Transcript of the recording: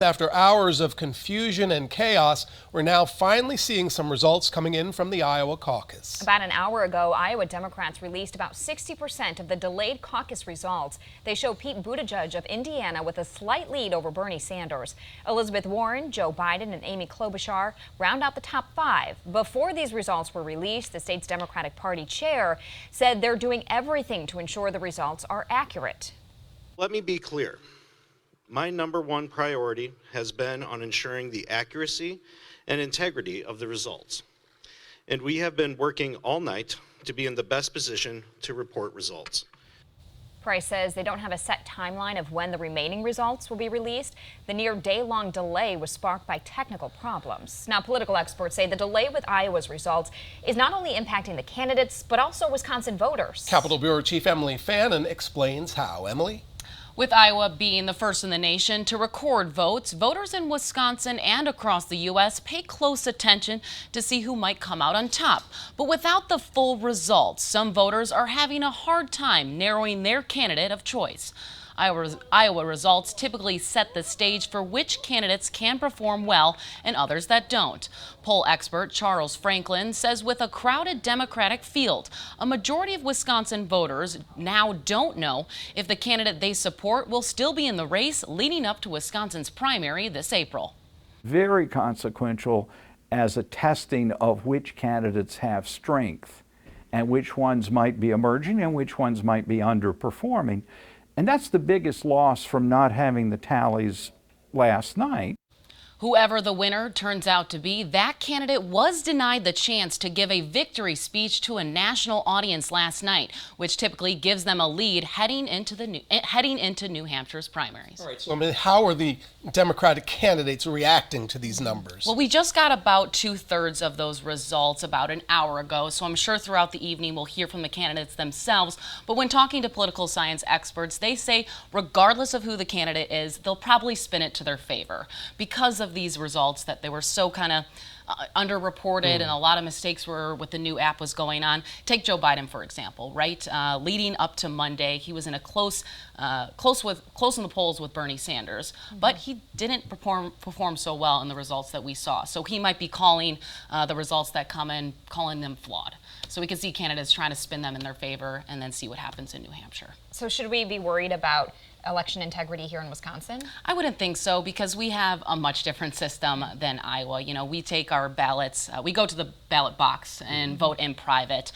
After hours of confusion and chaos, we're now finally seeing some results coming in from the Iowa caucus. About an hour ago, Iowa Democrats released about 60% of the delayed caucus results. They show Pete Buttigieg of Indiana with a slight lead over Bernie Sanders. Elizabeth Warren, Joe Biden, and Amy Klobuchar round out the top five. Before these results were released, the state's Democratic Party chair said they're doing everything to ensure the results are accurate. Let me be clear. My number one priority has been on ensuring the accuracy and integrity of the results. And we have been working all night to be in the best position to report results. Price says they don't have a set timeline of when the remaining results will be released. The near day-long delay was sparked by technical problems. Now, political experts say the delay with Iowa's results is not only impacting the candidates, but also Wisconsin voters. Capitol Bureau Chief Emily Fannin explains how. Emily? With Iowa being the first in the nation to record votes, voters in Wisconsin and across the U.S. pay close attention to see who might come out on top. But without the full results, some voters are having a hard time narrowing their candidate of choice. Iowa results typically set the stage for which candidates can perform well and others that don't. Poll expert Charles Franklin says with a crowded Democratic field, a majority of Wisconsin voters now don't know if the candidate they support will still be in the race leading up to Wisconsin's primary this April. Very consequential as a testing of which candidates have strength and which ones might be emerging and which ones might be underperforming. And that's the biggest loss from not having the tallies last night. Whoever the winner turns out to be, that candidate was denied the chance to give a victory speech to a national audience last night, which typically gives them a lead heading into New Hampshire's primaries. All right, so I mean, how are the Democratic candidates reacting to these numbers? Well, we just got about 2/3 of those results about an hour ago, so I'm sure throughout the evening we'll hear from the candidates themselves. But when talking to political science experts, they say regardless of who the candidate is, they'll probably spin it to their favor because of these results that they were so kind of underreported and a lot of mistakes were with the new app was going on. Take Joe Biden, for example, right? Leading up to Monday, he was in a close in the polls with Bernie Sanders, but he didn't perform so well in the results that we saw. So he might be calling the results that come in, calling them flawed. So we can see candidates trying to spin them in their favor and then see what happens in New Hampshire. So should we be worried about election integrity here in Wisconsin? I wouldn't think so because we have a much different system than Iowa. You know, we take our ballots, we go to the ballot box and vote in private.